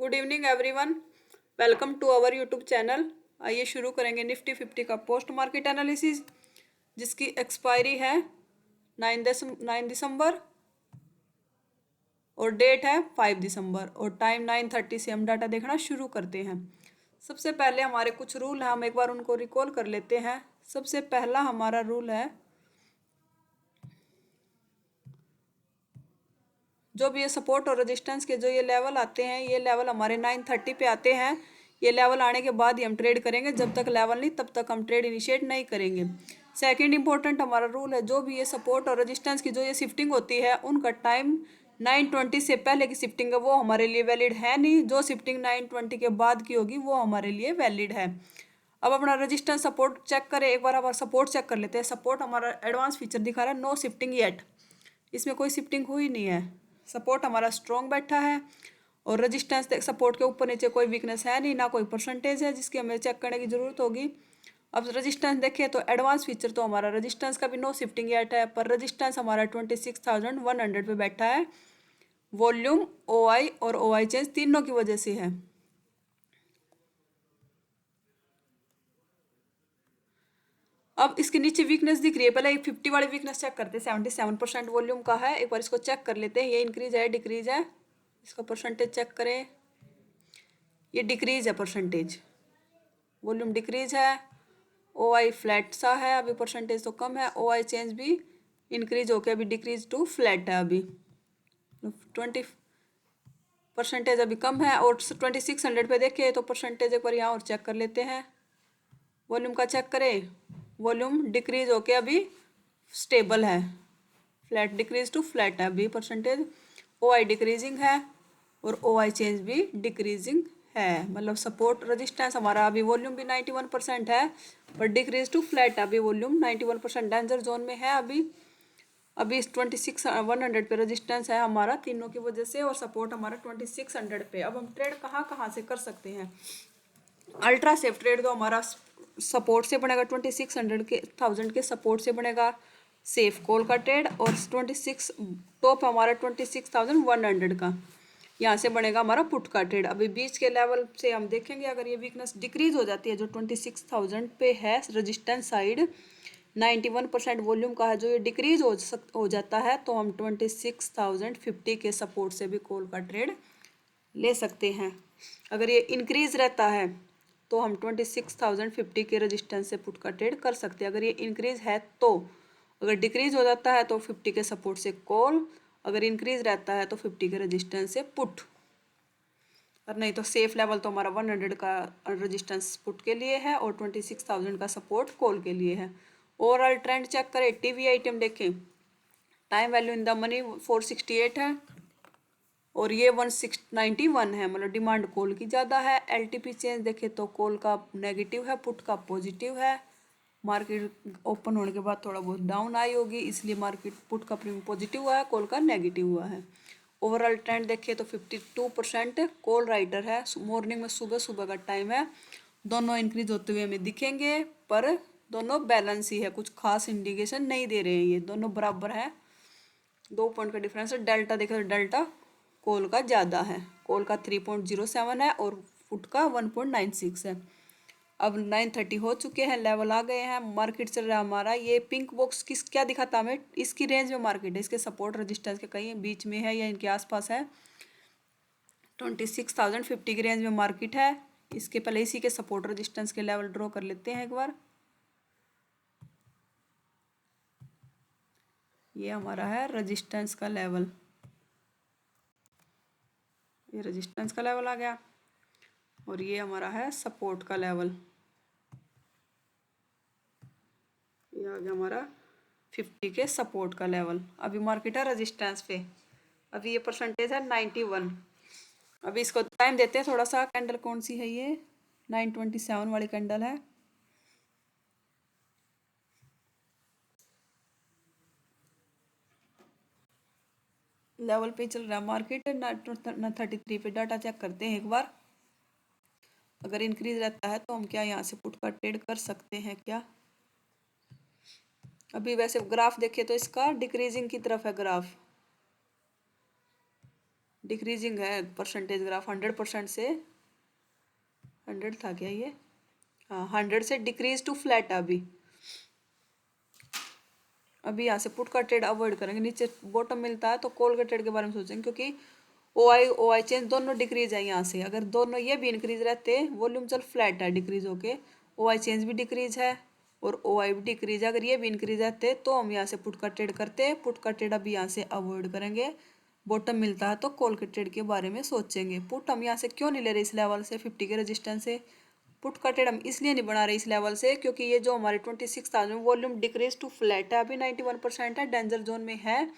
Good evening everyone, welcome to our YouTube channel. आइए शुरू करेंगे निफ्टी 50 का पोस्ट मार्केट एनालिसिस, जिसकी एक्सपायरी है 9 दिसंबर और डेट है 5 दिसंबर और टाइम 9:30 से हम डाटा देखना शुरू करते हैं। सबसे पहले हमारे कुछ रूल हैं, हम एक बार उनको रिकॉल कर लेते हैं। सबसे पहला हमारा रूल है, जो भी ये सपोर्ट और रेजिस्टेंस के जो ये लेवल आते हैं, ये लेवल हमारे 9:30 पे आते हैं। ये लेवल आने के बाद ही हम ट्रेड करेंगे, जब तक लेवल नहीं तब तक हम ट्रेड इनिशिएट नहीं करेंगे। सेकंड इंपॉर्टेंट हमारा रूल है, जो भी ये सपोर्ट और रेजिस्टेंस की जो ये शिफ्टिंग होती है, उनका टाइम 9:20 से पहले की शिफ्टिंग है वो हमारे लिए वैलिड है नहीं। जो शिफ्टिंग 9:20 के बाद की होगी वो हमारे लिए वैलिड है। अब अपना रेजिस्टेंस सपोर्ट चेक करें, एक बार हमारा सपोर्ट चेक कर लेते हैं। सपोर्ट हमारा एडवांस फीचर दिखा रहा है नो शिफ्टिंग येट, इसमें कोई शिफ्टिंग हुई नहीं है। सपोर्ट हमारा स्ट्रॉन्ग बैठा है और रेजिस्टेंस सपोर्ट के ऊपर नीचे कोई वीकनेस है नहीं, ना कोई परसेंटेज है जिसकी हमें चेक करने की ज़रूरत होगी। अब रेजिस्टेंस देखें तो एडवांस फीचर तो हमारा रेजिस्टेंस का भी नो शिफ्टिंग येट है, पर रेजिस्टेंस हमारा 26,100 पे बैठा है। वॉल्यूम, OI और OI चेंज तीनों की वजह से है। अब इसके नीचे वीकनेस दिख रही है, पहले 50 वाली वीकनेस चेक करते हैं। 77% वॉल्यूम का है, एक बार इसको चेक कर लेते हैं। ये इंक्रीज है डिक्रीज है, इसका परसेंटेज चेक करें। ये डिक्रीज है परसेंटेज, वॉल्यूम डिक्रीज है। OI फ्लैट सा है, अभी परसेंटेज तो कम है। OI चेंज भी इंक्रीज होके अभी डिक्रीज टू फ्लैट है। अभी 20% अभी कम है। और 2600 पे देखे तो परसेंटेज एक बार यहाँ और चेक कर लेते हैं। वॉल्यूम का चेक करें, वॉल्यूम डिक्रीज होके अभी स्टेबल है, फ्लैट डिक्रीज टू फ्लैट है अभी परसेंटेज। OI डिक्रीजिंग है और OI चेंज भी डिक्रीजिंग है। मतलब सपोर्ट रेजिस्टेंस हमारा अभी वॉल्यूम भी 91% है, पर डिक्रीज टू फ्लैट है। अभी वॉल्यूम 91% डेंजर जोन में है। अभी इस 26,100 पे रेजिस्टेंस है हमारा तीनों की वजह से, और सपोर्ट हमारा 2600 पे। अब हम ट्रेड कहाँ कहाँ से कर सकते हैं। अल्ट्रा सेफ ट्रेड तो हमारा सपोर्ट से बनेगा, 26,100 के सपोर्ट से बनेगा सेफ कॉल का ट्रेड, और 26 टॉप हमारा 26,100 का यहाँ से बनेगा हमारा पुट का ट्रेड। अभी बीच के लेवल से हम देखेंगे, अगर ये वीकनेस डिक्रीज हो जाती है जो 26,000 पे है रेजिस्टेंस साइड, 91% वॉल्यूम का है, जो ये डिक्रीज हो जाता है, तो हम 26,050 के सपोर्ट से भी कॉल का ट्रेड ले सकते हैं। अगर ये इंक्रीज रहता है तो हम 26,050 के रेजिस्टेंस से पुट का ट्रेड कर सकते हैं। अगर ये इंक्रीज है तो, अगर डिक्रीज हो जाता है तो 50 के सपोर्ट से कॉल, अगर इंक्रीज रहता है तो 50 के रेजिस्टेंस से पुट, और नहीं तो सेफ लेवल तो हमारा 100 का रेजिस्टेंस पुट के लिए है और 26,000 का सपोर्ट कॉल के लिए है। ओवरऑल ट्रेंड चेक करें, टीवी आइटम देखें, time value in the money 468 है और ये 1691 है, मतलब डिमांड कॉल की ज़्यादा है। LTP चेंज देखें तो कॉल का नेगेटिव है, पुट का पॉजिटिव है। मार्केट ओपन होने के बाद थोड़ा बहुत डाउन आई होगी, इसलिए मार्केट पुट का प्रीमियम पॉजिटिव हुआ है, कॉल का नेगेटिव हुआ है। ओवरऑल ट्रेंड देखें तो 52% कॉल राइटर है। मॉर्निंग में सुबह सुबह का टाइम है, दोनों इंक्रीज होते हुए हमें दिखेंगे, पर दोनों बैलेंस ही है, कुछ खास इंडिकेशन नहीं दे रहे हैं। ये दोनों बराबर है, 2 पॉइंट का डिफरेंस है। डेल्टा देखें तो डेल्टा कॉल का ज़्यादा है, कॉल का 3.07 है और पुट का 1.96 है। अब 9:30 हो चुके हैं, लेवल आ गए हैं, मार्केट चल रहा है हमारा। ये पिंक बॉक्स क्या दिखाता हमें, इसकी रेंज में मार्केट है, इसके सपोर्ट रेजिस्टेंस के कहीं बीच में है या इनके आसपास है। 26,050 की रेंज में मार्केट है। इसके पहले इसी के सपोर्ट रेजिस्टेंस के लेवल ड्रॉ कर लेते हैं एक बार। ये हमारा है रेजिस्टेंस का लेवल, ये रेजिस्टेंस का लेवल आ गया, और ये हमारा है सपोर्ट का लेवल, ये आ गया हमारा 50 के सपोर्ट का लेवल। अभी मार्केट है रेजिस्टेंस पे, अभी ये परसेंटेज है 91। अभी इसको टाइम देते हैं थोड़ा सा। कैंडल कौन सी है, ये 9:27 वाली कैंडल है। लेवल पे चल रहा है मार्केट, 33 पे डाटा चेक करते हैं एक बार। अगर इंक्रीज रहता है तो हम क्या यहाँ से पुट का ट्रेड कर सकते हैं क्या। अभी वैसे ग्राफ देखे तो इसका डिक्रीजिंग की तरफ है ग्राफ, डिक्रीजिंग है परसेंटेज ग्राफ 100% से, 100 था क्या ये, हाँ 100 से डिक्रीज टू फ्लैट है अभी यहाँ से पुट का ट्रेड अवॉइड करेंगे। नीचे बॉटम मिलता है तो कॉल का ट्रेड के बारे में सोचेंगे, क्योंकि ओ आई चेंज दोनों डिक्रीज है यहाँ से। अगर दोनों ये भी इंक्रीज रहते, वॉल्यूम चल फ्लैट है डिक्रीज होके, ओ आई चेंज भी डिक्रीज है और ओ आई भी डिक्रीज है, अगर ये भी इंक्रीज रहते तो हम यहाँ से पुट का ट्रेड करते। पुट का ट्रेड अभी यहाँ से अवॉइड करेंगे। बॉटम मिलता है तो कॉल के ट्रेड के बारे में सोचेंगे। पुट हम यहाँ से क्यों नहीं ले रहे इस लेवल से 50 के रेजिस्टेंस से? पुट का ट्रेड हम इसलिए नहीं बना रहे इस लेवल से क्योंकि ये जो हमारे 26,000 वॉल्यूम डिक्रीज टू फ्लैट है, अभी 91% है, डेंजर जोन में है।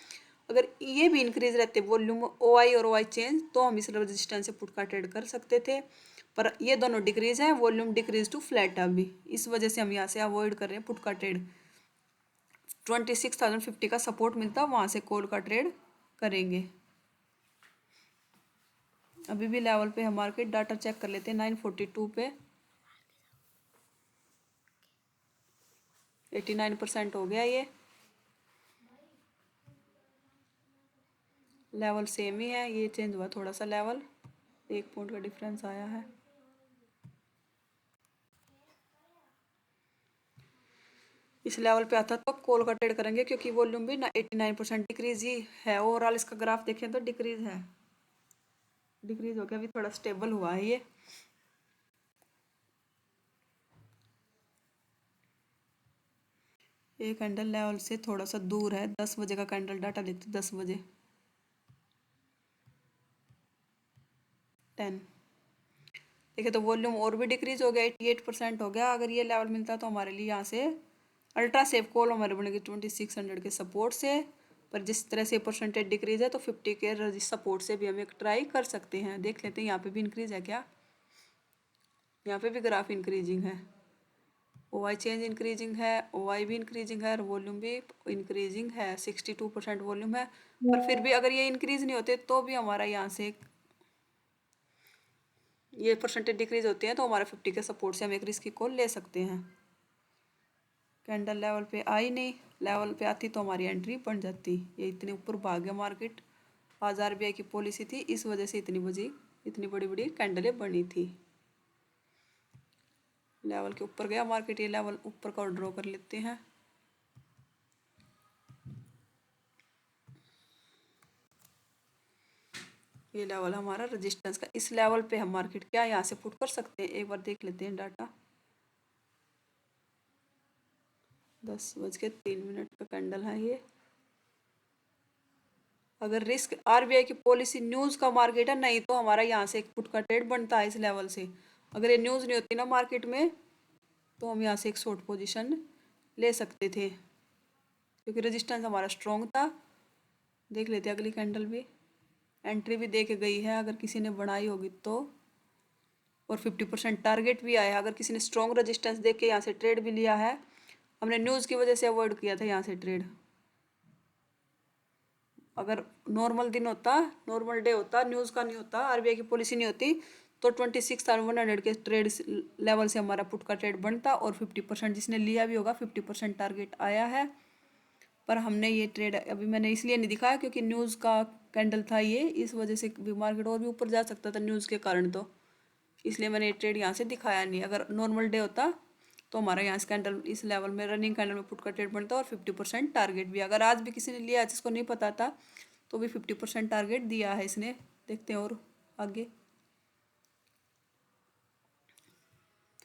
अगर ये भी इंक्रीज रहते वॉल्यूम ओ आई और ओ आई चेंज तो हम इस रेजिस्टेंस से पुट का ट्रेड कर सकते थे, पर ये दोनों डिक्रीज है, वॉल्यूम डिक्रीज टू फ्लैट है अभी, इस वजह से हम यहाँ से अवॉइड कर रहे हैं पुट का ट्रेड। 26,050 का सपोर्ट मिलता है वहाँ से कॉल का ट्रेड करेंगे। अभी भी लेवल पे हम मार्केट डाटा चेक कर लेते हैं 942 पे 89% हो गया। ये लेवल सेम ही है, ये चेंज हुआ थोड़ा सा लेवल, 1 पॉइंट का डिफरेंस आया है। इस लेवल पे आता तो कॉल का ट्रेड करेंगे क्योंकि वॉल्यूम भी ना 89% डिक्रीज ही है। ओवरऑल इसका ग्राफ देखें तो डिक्रीज है, डिक्रीज हो गया, अभी थोड़ा स्टेबल हुआ है ये। ये कैंडल लेवल से थोड़ा सा दूर है। 10 बजे का कैंडल डाटा देखते 10 बजे 10 देखिए तो वॉल्यूम और भी डिक्रीज हो गया, 88% हो गया। अगर ये लेवल मिलता तो हमारे लिए यहाँ से अल्ट्रा सेफ कॉल हमारे बनेगी 2600 के सपोर्ट से। पर जिस तरह से परसेंटेज डिक्रीज है तो 50 के सपोर्ट से भी हम एक ट्राई कर सकते हैं। देख लेते हैं यहाँ पे भी इंक्रीज है क्या, यहाँ पे भी ग्राफ इंक्रीजिंग है, ओ आई चेंज इंक्रीजिंग है, ओ आई भी इंक्रीजिंग है और वॉल्यूम भी इंक्रीजिंग है, 62% वॉल्यूम है। पर फिर भी अगर ये इंक्रीज नहीं होते तो भी हमारा यहाँ से ये परसेंटेज डिक्रीज होते हैं तो हमारा 50 के सपोर्ट से हम एक रिस्क की कॉल ले सकते हैं। कैंडल लेवल पे आई नहीं, लेवल पे आती तो हमारी एंट्री बन जाती। ये इतने ऊपर भाग गया मार्केट, आज आरबीआई की पॉलिसी थी इस वजह से इतनी बड़ी बड़ी कैंडलें बनी थी। लेवल के ऊपर गया मार्केट, ये लेवल ऊपर का ड्रॉ कर लेते हैं। ये लेवल हमारा रेजिस्टेंस का, इस लेवल पे हम मार्केट क्या यहाँ से पुट कर सकते हैं, एक बार देख लेते हैं डाटा। 10:03 का कैंडल है ये। अगर रिस्क आरबीआई की पॉलिसी न्यूज़ का मार्केट है, नहीं तो हमारा यहाँ से एक पुट का ट्रेड बनता है इस लेवल से। अगर ये न्यूज़ नहीं होती ना मार्केट में तो हम यहाँ से एक शॉर्ट पोजीशन ले सकते थे क्योंकि रेजिस्टेंस हमारा स्ट्रॉन्ग था। देख लेते अगली कैंडल भी, एंट्री भी दे के गई है अगर किसी ने बनाई होगी तो, और 50% टारगेट भी आया है। अगर किसी ने स्ट्रॉन्ग रेजिस्टेंस देख के यहाँ से ट्रेड भी लिया है, हमने न्यूज़ की वजह से अवॉइड किया था यहाँ से ट्रेड। अगर नॉर्मल दिन होता, नॉर्मल डे होता, न्यूज़ का नहीं होता, आरबीआई की पॉलिसी नहीं होती तो 26,100 के ट्रेड लेवल से हमारा पुट का ट्रेड बनता और 50% जिसने लिया भी होगा 50% टारगेट आया है। पर हमने ये ट्रेड अभी मैंने इसलिए नहीं दिखाया क्योंकि न्यूज़ का कैंडल था ये, इस वजह से भी मार्केट और भी ऊपर जा सकता था न्यूज़ के कारण, तो इसलिए मैंने ये ट्रेड यहाँ से दिखाया नहीं। अगर नॉर्मल डे होता तो हमारा यहाँ से कैंडल इस लेवल में रनिंग कैंडल में पुट का ट्रेड बनता और 50% टारगेट भी। अगर आज भी किसी ने लिया जिसको नहीं पता था तो भी 50% टारगेट दिया है इसने। देखते हैं और आगे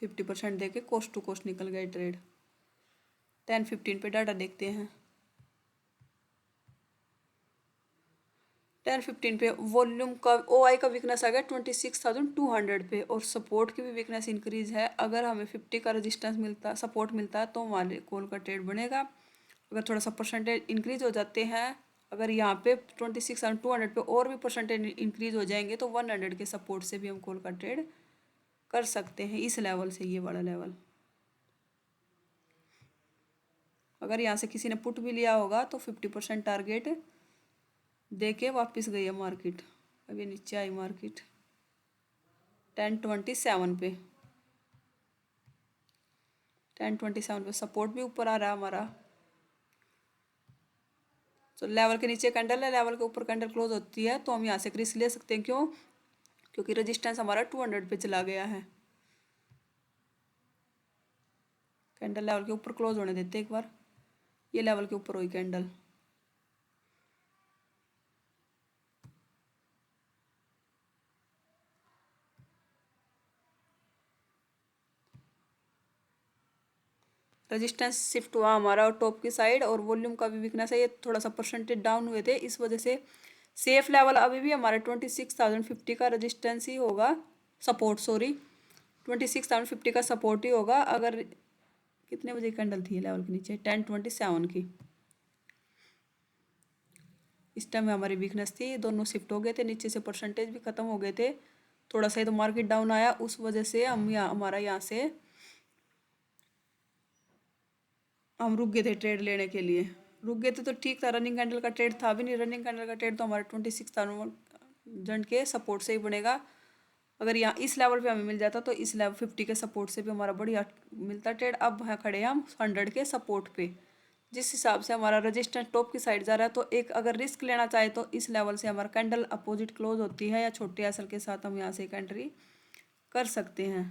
50% दे के कोस्ट टू कोस्ट निकल गए ट्रेड। 10:15 पे डाटा देखते हैं। 10:15 पे वॉल्यूम का ओ आई का वीकनेस आ गया 26,200 पे और सपोर्ट की भी वीकनेस इंक्रीज है। अगर हमें 50 का रेजिस्टेंस मिलता, सपोर्ट मिलता है तो हमारे कॉल का ट्रेड बनेगा। अगर थोड़ा सा परसेंटेज इंक्रीज हो जाते हैं, अगर यहाँ पे 26,200 पे और भी परसेंटेज इंक्रीज हो जाएंगे तो 100 के सपोर्ट से भी हम कॉल का ट्रेड कर सकते हैं इस लेवल से, ये वाला लेवल। अगर यहाँ से किसी ने पुट भी लिया होगा तो 50% टारगेट दे के वापस गई है मार्केट, अभी नीचे आई मार्केट 10:27 पे। 10:27 पे सपोर्ट भी ऊपर आ रहा है हमारा। तो लेवल के नीचे कैंडल है, लेवल के ऊपर कैंडल क्लोज होती है, तो हम यहाँ से रिस्क ले सकते हैं। क्यों? क्योंकि रेजिस्टेंस हमारा 200 पे चला गया है। कैंडल लेवल के ऊपर क्लोज होने देते एक बार। ये लेवल के ऊपर हुई कैंडल, रेजिस्टेंस शिफ्ट हुआ हमारा टॉप की साइड, और वॉल्यूम का भी वीकनेस है, ये थोड़ा सा परसेंटेज डाउन हुए थे, इस वजह से सेफ लेवल अभी भी हमारे 26,050 का रेजिस्टेंस ही होगा, सपोर्ट, सॉरी 26,050 का सपोर्ट ही होगा। अगर कितने बजे कैंडल थी लेवल के नीचे? 10:27 की। इस टाइम में हमारी वीकनेस थी, दोनों शिफ्ट हो गए थे, नीचे से परसेंटेज भी खत्म हो गए थे, थोड़ा सा ही तो मार्केट डाउन आया, उस वजह से हमारा यहाँ से हम रुक गए थे ट्रेड लेने के लिए। रुक गए थे तो ठीक था, रनिंग कैंडल का ट्रेड था भी नहीं, रनिंग कैंडल का ट्रेड तो हमारे 26,000 के सपोर्ट से ही बनेगा। अगर यहाँ इस लेवल पे हमें मिल जाता तो इस लेवल 50 के सपोर्ट से भी हमारा बढ़िया मिलता ट्रेड। अब है खड़े हैं हम 100 के सपोर्ट पे, जिस हिसाब से हमारा रजिस्टेंस टॉप की साइड जा रहा है, तो एक अगर रिस्क लेना चाहे तो इस लेवल से हमारा कैंडल अपोजिट क्लोज होती है, या छोटे एसएल के साथ हम यहाँ से एक एंट्री कर सकते हैं।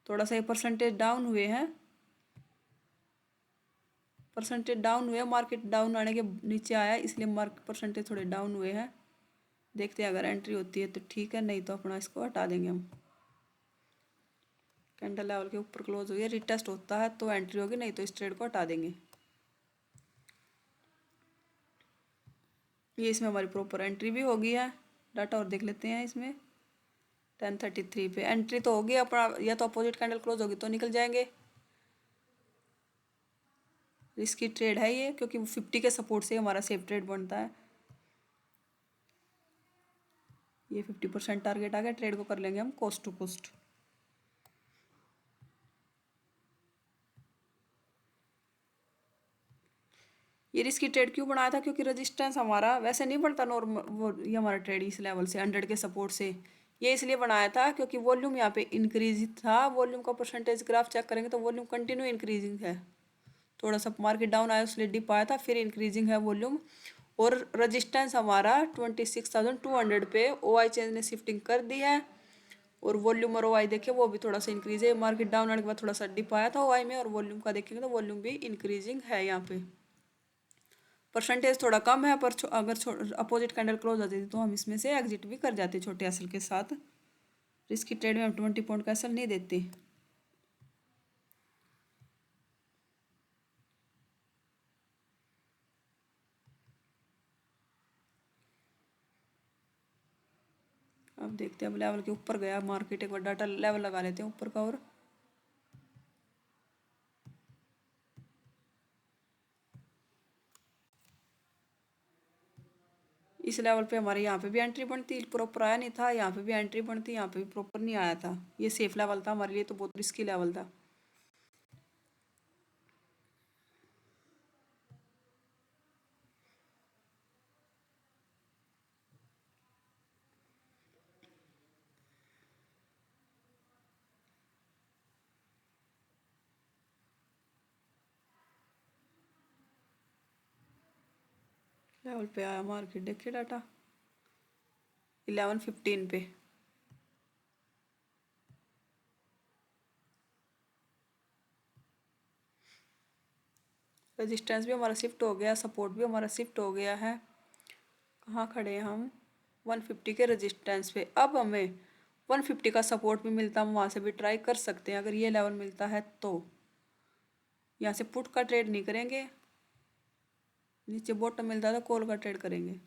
थोड़ा सा ये परसेंटेज डाउन हुए हैं, परसेंटेज डाउन हुए, मार्केट डाउन आने के नीचे आया, इसलिए मार्केट परसेंटेज थोड़े डाउन हुए हैं। देखते हैं अगर एंट्री होती है तो ठीक है, नहीं तो अपना इसको हटा देंगे हम। कैंडल लेवल के ऊपर क्लोज हुई है, रिटेस्ट होता है तो एंट्री होगी, नहीं तो इस ट्रेड को हटा देंगे। ये इसमें हमारी प्रॉपर एंट्री भी हो गई है। डाटा और देख लेते हैं इसमें। 10:33 पे एंट्री तो होगी अपना, या तो अपोजिट कैंडल क्लोज होगी तो निकल जाएंगे। रिस्की ट्रेड है ये, क्योंकि 50 के सपोर्ट से हमारा सेफ ट्रेड बनता है। ये 50% टारगेट आ गया, ट्रेड को कर लेंगे हम कोस्ट टू कोस्ट। ये रिस्की ट्रेड क्यों बनाया था? क्योंकि रेजिस्टेंस हमारा वैसे नहीं बढ़ता नॉर्मल, वो ये हमारा ट्रेड इस लेवल से 100 के सपोर्ट से ये इसलिए बनाया था क्योंकि वॉल्यूम यहाँ पे इंक्रीज था। वॉल्यूम का परसेंटेज ग्राफ चेक करेंगे तो वॉल्यूम कंटिन्यू इंक्रीजिंग है। थोड़ा सा मार्केट डाउन आया इसलिए डिप आया था, फिर इंक्रीजिंग है वॉल्यूम। और रजिस्टेंस हमारा 26,200 पे OI चेंज ने शिफ्टिंग कर दी है, और वॉल्यूम और OI देखें वो भी थोड़ा सा इंक्रीज है। मार्केट डाउन आने के बाद थोड़ा सा डिप आया था OI में, और वॉल्यूम का देखेंगे तो वॉल्यूम भी इंक्रीजिंग है। यहाँ पे परसेंटेज थोड़ा कम है, पर अगर अपोजिट कैंडल क्लोज होती थी तो हम इसमें से एग्जिट भी कर जाते छोटे एसल के साथ। रिस्की ट्रेड में हम 20 पॉइंट का एसल नहीं देते। अब देखते हैं, अब लेवल के ऊपर गया मार्केट, एक बार डाटा लेवल लगा लेते हैं ऊपर का। और इस लेवल पे हमारे यहाँ पे भी एंट्री बनती, प्रॉपर आया नहीं था, यहाँ पे भी एंट्री बनती, यहाँ पे भी प्रॉपर नहीं आया था। ये सेफ लेवल था हमारे लिए, तो बहुत रिस्की लेवल था। लेवल पे आया मार्केट, देखिए डाटा 11:15 पे। रेजिस्टेंस भी हमारा शिफ्ट हो गया, सपोर्ट भी हमारा शिफ्ट हो गया है। कहाँ खड़े हैं हम? 150 के रेजिस्टेंस पे। अब हमें 150 का सपोर्ट भी मिलता, हम वहाँ से भी ट्राई कर सकते हैं अगर ये लेवल मिलता है तो। यहाँ से पुट का ट्रेड नहीं करेंगे, नीचे बॉटम मिलता है तो कॉल का ट्रेड करेंगे।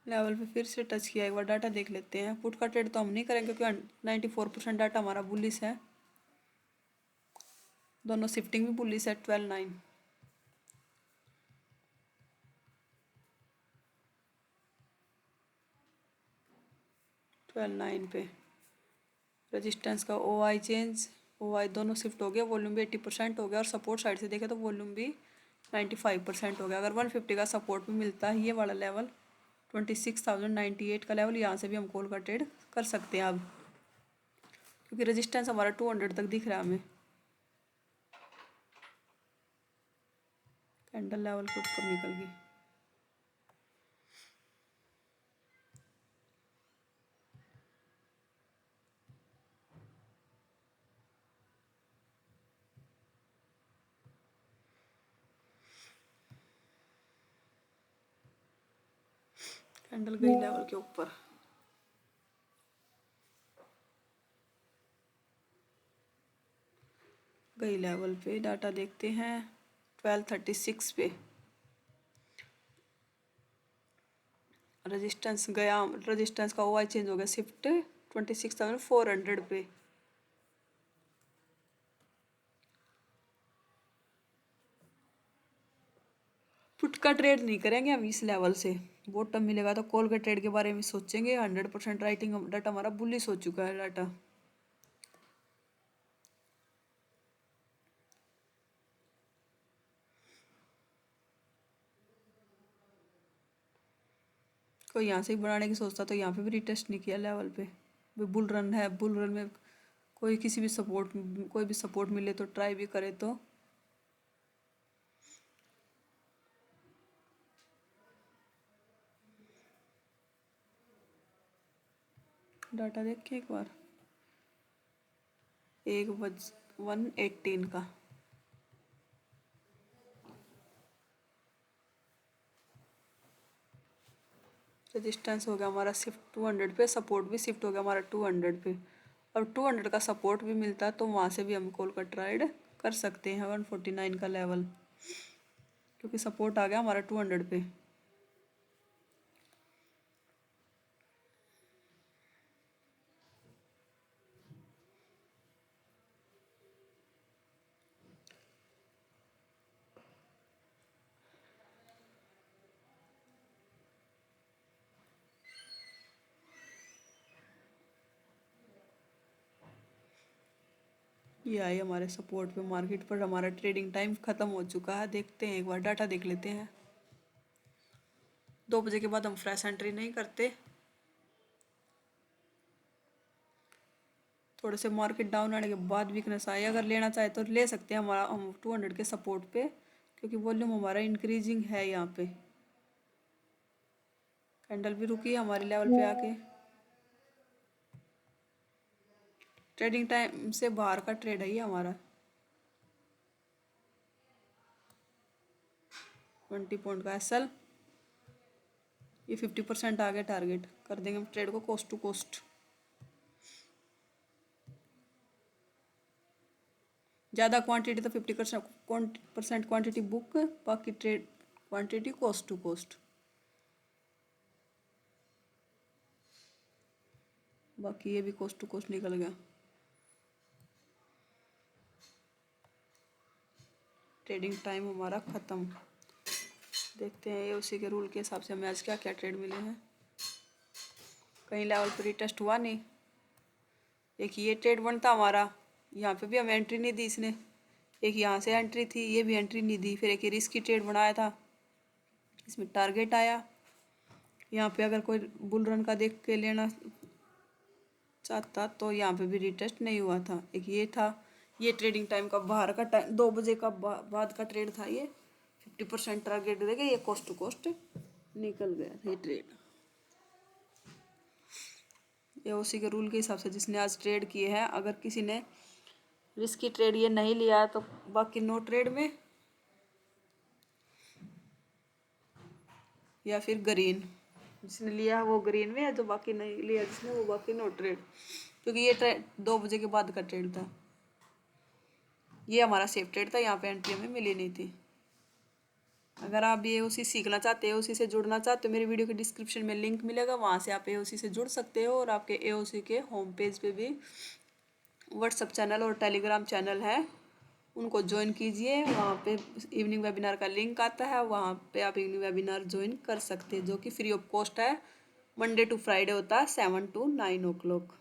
लेवल पे फिर से टच किया, एक बार डाटा देख लेते हैं। पुट का ट्रेड तो हम नहीं करेंगे क्योंकि 94% डाटा हमारा बुलिश है, दोनों शिफ्टिंग भी बुलिश है। 12:09 12.9 पे। रेजिस्टेंस का ओ आई चेंज, ओ आई दोनों शिफ्ट हो गया, वॉल्यूम भी 80% हो गया और सपोर्ट साइड से देखे तो वॉल्यूम भी 95% हो गया। अगर 150 का सपोर्ट भी मिलता है, ये वाला लेवल 26,098 का लेवल, यहाँ से भी हम कॉल का ट्रेड कर सकते हैं अब, क्योंकि रेजिस्टेंस हमारा 200 तक दिख रहा है हमें। कैंडल लेवल के ऊपर निकल गई। कैंडल गई लेवल के ऊपर। गई लेवल पे डाटा देखते हैं 1236 पे। रेजिस्टेंस गया, रेजिस्टेंस का ओआई चेंज हो गया शिफ्ट 26,400 पे। पुट का ट्रेड नहीं करेंगे हम इस लेवल से। बॉटम मिलेगा तो कॉल के ट्रेड के बारे में सोचेंगे। 100% राइटिंग डाटा हमारा बुलिश हो चुका है डाटा। कोई यहाँ से ही बढ़ाने की सोचता तो यहाँ पे भी रिटेस्ट नहीं किया लेवल पे। बुल रन है, बुल रन में कोई किसी भी सपोर्ट, कोई भी सपोर्ट मिले तो ट्राई भी करे तो। डाटा देख के एक बार 118 का। रेजिस्टेंस हो गया हमारा शिफ्ट 200 पे, सपोर्ट भी शिफ्ट हो गया हमारा 200 पे। और 200 का सपोर्ट भी मिलता है तो वहाँ से भी हम कॉल का ट्रेड कर सकते हैं 149 का लेवल, क्योंकि सपोर्ट आ गया हमारा 200 पे। ये आई हमारे सपोर्ट पे। मार्केट पर हमारा ट्रेडिंग टाइम ख़त्म हो चुका है। देखते हैं एक बार डाटा देख लेते हैं। 2 बजे के बाद हम फ्रेश एंट्री नहीं करते। थोड़े से मार्केट डाउन आने के बाद वीकनेस आई, अगर लेना चाहे तो ले सकते हैं हमारा, हम 200 के सपोर्ट पे, क्योंकि वॉल्यूम हमारा इंक्रीजिंग है यहाँ पे। कैंडल भी रुकी है हमारे लेवल पे आके। ट्रेडिंग टाइम से बाहर का ट्रेड है ये हमारा। 20 पॉइंट का एसएल। ये 50% आ गया, टारगेट कर देंगे हम ट्रेड को कोस्ट टू कोस्ट। ज़्यादा क्वांटिटी तो 50% क्वांटिटी बुक, बाकी trade quantity cost to cost. बाकी ये भी कोस्ट टू कोस्ट निकल गया। ट्रेडिंग टाइम हमारा ख़त्म। देखते हैं ये उसी के रूल के हिसाब से हमें आज क्या क्या ट्रेड मिले हैं। कहीं लेवल पर रिटेस्ट हुआ नहीं। एक ये ट्रेड बनता हमारा, यहाँ पे भी हमें एंट्री नहीं दी इसने। एक यहाँ से एंट्री थी, ये भी एंट्री नहीं दी। फिर एक ये रिस्की ट्रेड बनाया था, इसमें टारगेट आया। यहाँ पे अगर कोई बुल रन का देख के लेना चाहता तो यहाँ पे भी रिटेस्ट नहीं हुआ था। एक ये था, ये ट्रेडिंग टाइम का बाहर का टाइम 2 बजे का बाद का ट्रेड था। ये 50% टारगेट देके ये कोस्ट टू कोस्ट निकल गया था ये ट्रेड। ये उसी के रूल के हिसाब से जिसने आज ट्रेड किए हैं। अगर किसी ने रिस्की ट्रेड ये नहीं लिया तो बाकी नो ट्रेड में, या फिर ग्रीन जिसने लिया वो ग्रीन में है, जो बाकी नहीं लिया जिसने वो बाकी नो ट्रेड, क्योंकि ये ट्रेड 2 बजे के बाद का ट्रेड था। ये हमारा सेफ ट्रेड था, यहाँ पे एंट्री हमें मिली नहीं थी। अगर आप ये उसी सीखना चाहते हो, उसी से जुड़ना चाहते हो, मेरी वीडियो के डिस्क्रिप्शन में लिंक मिलेगा, वहाँ से आप एओसी से जुड़ सकते हो। और आपके एओसी के होम पेज पे भी व्हाट्सअप चैनल और टेलीग्राम चैनल है, उनको ज्वाइन कीजिए। वहाँ पे इवनिंग वेबिनार का लिंक आता है, वहाँ पे आप इवनिंग वेबिनार ज्वाइन कर सकते हैं, जो कि फ्री ऑफ कॉस्ट है। मंडे टू फ्राइडे होता है 7 to 9 o'clock।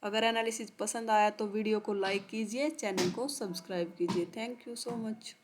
अगर एनालिसिस पसंद आया तो वीडियो को लाइक कीजिए, चैनल को सब्सक्राइब कीजिए। Thank you so much.